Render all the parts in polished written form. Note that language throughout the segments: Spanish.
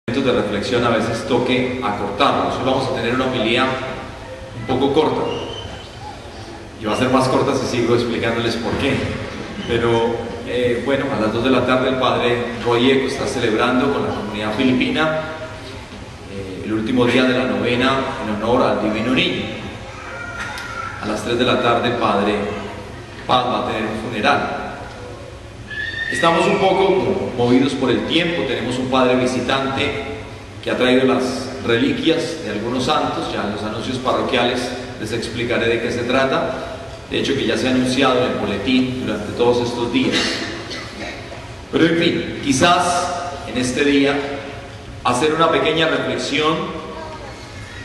De reflexión a veces toque acortarlos. Hoy vamos a tener una homilía un poco corta y va a ser más corta si sigo explicándoles por qué, pero bueno, a las 2 de la tarde el padre Roy Eco está celebrando con la comunidad filipina el último día de la novena en honor al Divino Niño. A las 3 de la tarde el padre Paz va a tener un funeral. Estamos un poco movidos por el tiempo. Tenemos un padre visitante que ha traído las reliquias de algunos santos. Ya en los anuncios parroquiales les explicaré de qué se trata. De hecho, que ya se ha anunciado en el boletín durante todos estos días. Pero en fin, quizás en este día hacer una pequeña reflexión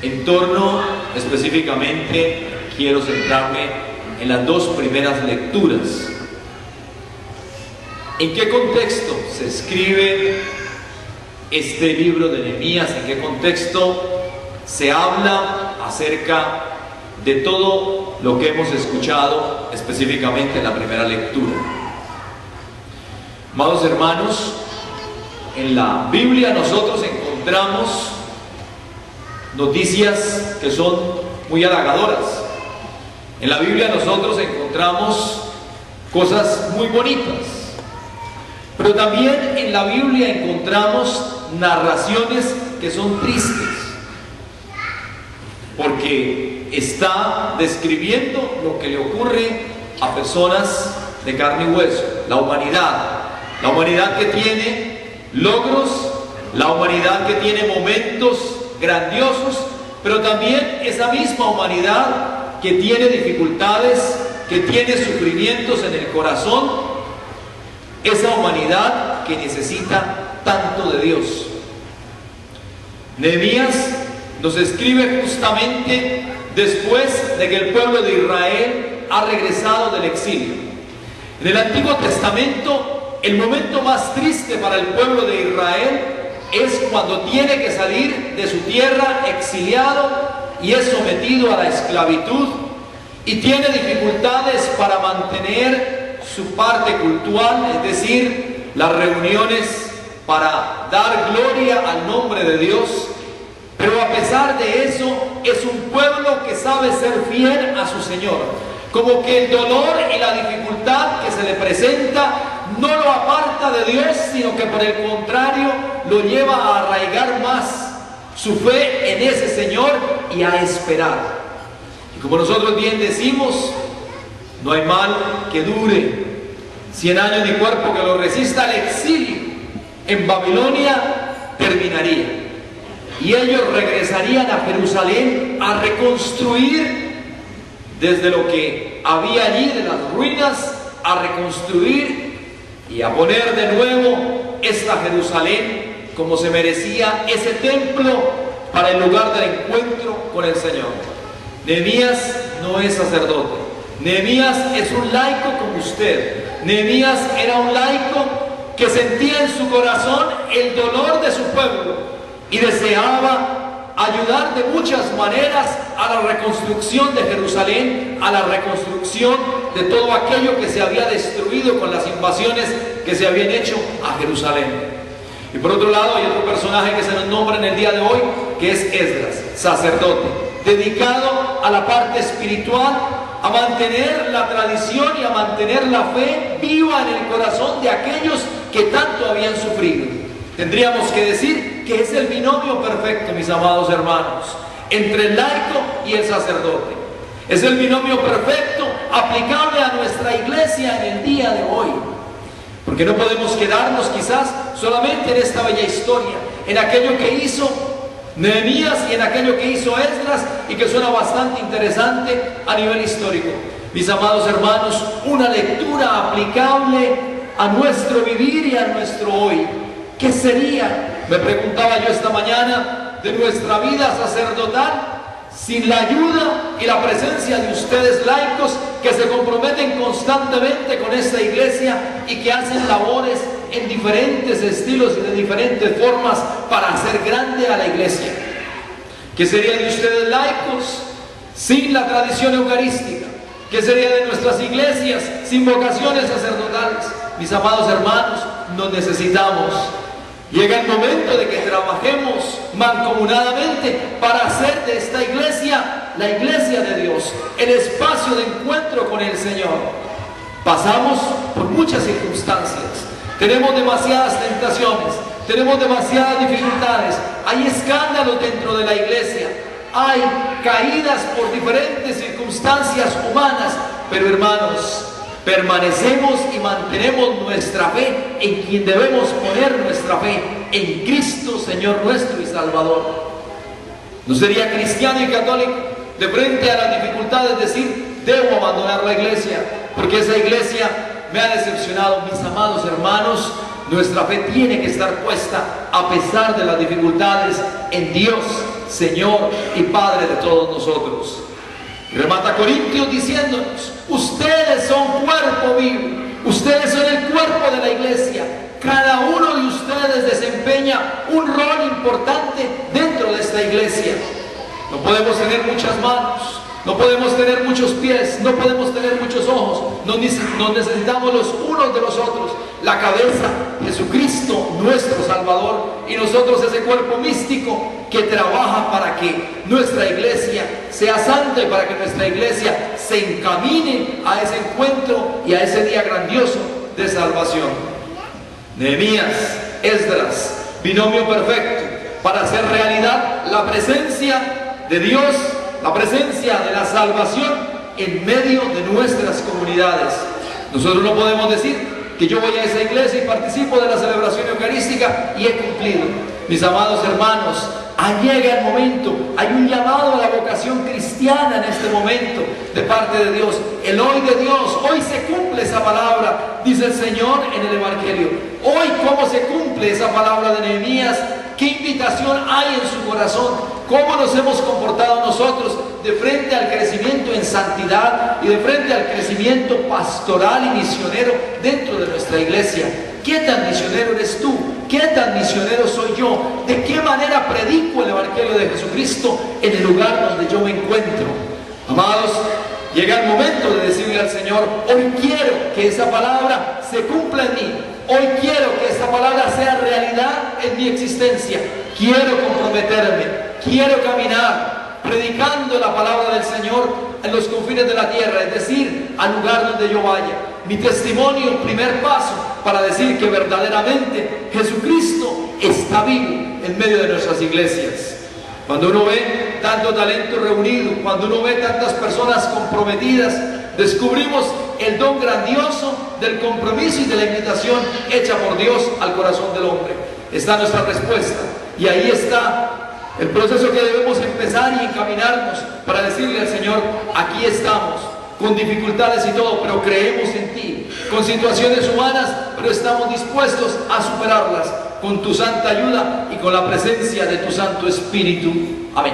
en torno, específicamente quiero centrarme en las dos primeras lecturas. ¿En qué contexto se escribe este libro de Nehemías? ¿En qué contexto se habla acerca de todo lo que hemos escuchado específicamente en la primera lectura? Amados hermanos, en la Biblia nosotros encontramos noticias que son muy halagadoras. En la Biblia nosotros encontramos cosas muy bonitas. Pero también en la Biblia encontramos narraciones que son tristes, porque está describiendo lo que le ocurre a personas de carne y hueso, la humanidad que tiene logros, la humanidad que tiene momentos grandiosos, pero también esa misma humanidad que tiene dificultades, que tiene sufrimientos en el corazón. Esa humanidad que necesita tanto de Dios. Nehemías nos escribe justamente después de que el pueblo de Israel ha regresado del exilio. En el Antiguo Testamento, el momento más triste para el pueblo de Israel es cuando tiene que salir de su tierra exiliado y es sometido a la esclavitud y tiene dificultades para mantener su parte cultural, es decir, las reuniones para dar gloria al nombre de Dios. Pero a pesar de eso, es un pueblo que sabe ser fiel a su Señor. Como que el dolor y la dificultad que se le presenta no lo aparta de Dios, sino que por el contrario lo lleva a arraigar más su fe en ese Señor y a esperar. Y como nosotros bien decimos, no hay mal que dure 100 años ni cuerpo que lo resista. El exilio en Babilonia terminaría y ellos regresarían a Jerusalén a reconstruir desde lo que había allí de las ruinas, a reconstruir y a poner de nuevo esta Jerusalén como se merecía, ese templo para el lugar del encuentro con el Señor. Nehemías no es sacerdote. Nehemías es un laico como usted. Nehemías era un laico que sentía en su corazón el dolor de su pueblo y deseaba ayudar de muchas maneras a la reconstrucción de Jerusalén, a la reconstrucción de todo aquello que se había destruido con las invasiones que se habían hecho a Jerusalén. Y por otro lado hay otro personaje que se nos nombra en el día de hoy, que es Esdras, sacerdote, dedicado a la parte espiritual, a mantener la tradición y a mantener la fe viva en el corazón de aquellos que tanto habían sufrido. Tendríamos que decir que es el binomio perfecto, mis amados hermanos, entre el laico y el sacerdote. Es el binomio perfecto aplicable a nuestra iglesia en el día de hoy. Porque no podemos quedarnos quizás solamente en esta bella historia, en aquello que hizo Nehemías y en aquello que hizo Esdras, y que suena bastante interesante a nivel histórico. Mis amados hermanos, una lectura aplicable a nuestro vivir y a nuestro hoy. ¿Qué sería, me preguntaba yo esta mañana, de nuestra vida sacerdotal sin la ayuda y la presencia de ustedes laicos que se comprometen constantemente con esta iglesia y que hacen labores en diferentes estilos y de diferentes formas para hacer grande a la iglesia? ¿Qué sería de ustedes laicos sin la tradición eucarística? ¿Qué sería de nuestras iglesias sin vocaciones sacerdotales? Mis amados hermanos, nos necesitamos. Llega el momento de que trabajemos mancomunadamente para hacer de esta iglesia la iglesia de Dios, el espacio de encuentro con el Señor. Pasamos por muchas circunstancias, tenemos demasiadas tentaciones, tenemos demasiadas dificultades, hay escándalos dentro de la iglesia, hay caídas por diferentes circunstancias humanas, pero hermanos, permanecemos y mantenemos nuestra fe en quien debemos poner nuestra fe, en Cristo Señor nuestro y Salvador. No sería cristiano y católico de frente a las dificultades decir, debo abandonar la iglesia, porque esa iglesia me ha decepcionado. Mis amados hermanos, nuestra fe tiene que estar puesta, a pesar de las dificultades, en Dios, Señor y Padre de todos nosotros. Y remata Corintios diciéndonos, ustedes son cuerpo vivo, ustedes son el cuerpo de la iglesia, cada uno de ustedes desempeña un rol importante dentro de esta iglesia. No podemos tener muchas manos, no podemos tener muchos pies, no podemos tener muchos ojos, nos necesitamos los unos de los otros. La cabeza, Jesucristo, nuestro Salvador, y nosotros ese cuerpo místico que trabaja para que nuestra iglesia sea santa y para que nuestra iglesia se encamine a ese encuentro y a ese día grandioso de salvación. Nehemías, Esdras, binomio perfecto para hacer realidad la presencia de Dios, la presencia de la salvación en medio de nuestras comunidades. Nosotros no podemos decir que yo voy a esa iglesia y participo de la celebración eucarística y he cumplido. Mis amados hermanos, llega el momento, hay un llamado a la vocación cristiana en este momento de parte de Dios. El hoy de Dios, hoy se cumple esa palabra, dice el Señor en el Evangelio. Hoy, ¿cómo se cumple esa palabra de Nehemías? ¿Qué invitación hay en su corazón? ¿Cómo nos hemos comportado nosotros de frente al crecimiento en santidad y de frente al crecimiento pastoral y misionero dentro de nuestra iglesia? ¿Qué tan misionero eres tú? ¿Qué tan misionero soy yo? ¿De qué manera predico el Evangelio de Jesucristo en el lugar donde yo me encuentro? Amados, llega el momento de decirle al Señor, hoy quiero que esa palabra se cumpla en mí. Hoy quiero que esta palabra sea realidad en mi existencia. Quiero comprometerme, quiero caminar predicando la palabra del Señor en los confines de la tierra, es decir, al lugar donde yo vaya. Mi testimonio, primer paso para decir que verdaderamente Jesucristo está vivo en medio de nuestras iglesias. Cuando uno ve tanto talento reunido, cuando uno ve tantas personas comprometidas, descubrimos el don grandioso del compromiso y de la invitación hecha por Dios al corazón del hombre. Está nuestra respuesta y ahí está el proceso que debemos empezar y encaminarnos para decirle al Señor, aquí estamos, con dificultades y todo, pero creemos en ti, con situaciones humanas, pero estamos dispuestos a superarlas con tu santa ayuda y con la presencia de tu Santo Espíritu. Amén.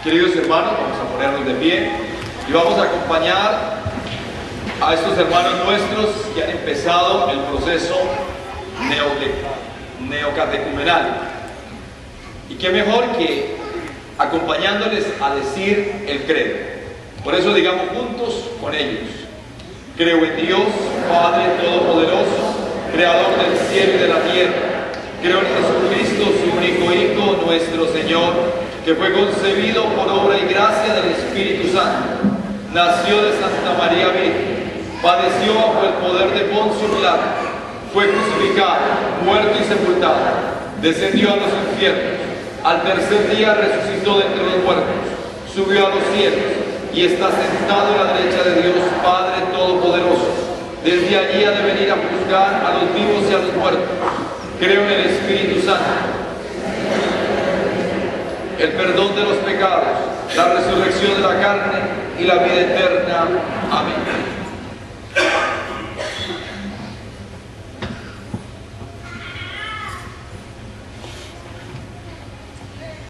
Queridos hermanos, vamos a ponernos de pie y vamos a acompañar a estos hermanos nuestros que han empezado el proceso neocatecumenal. Y qué mejor que acompañándoles a decir el credo. Por eso digamos juntos con ellos: creo en Dios, Padre Todopoderoso, Creador del cielo y de la tierra. Creo en Jesucristo, su único Hijo, nuestro Señor, que fue concebido por obra y gracia del Espíritu Santo. Nació de Santa María Virgen, padeció bajo el poder de Poncio Pilato, fue crucificado, muerto y sepultado, descendió a los infiernos, al tercer día resucitó de entre los muertos, subió a los cielos y está sentado a la derecha de Dios Padre Todopoderoso. Desde allí ha de venir a juzgar a los vivos y a los muertos. Creo en el Espíritu Santo, el perdón de los pecados, la resurrección de la carne y la vida eterna. Amén.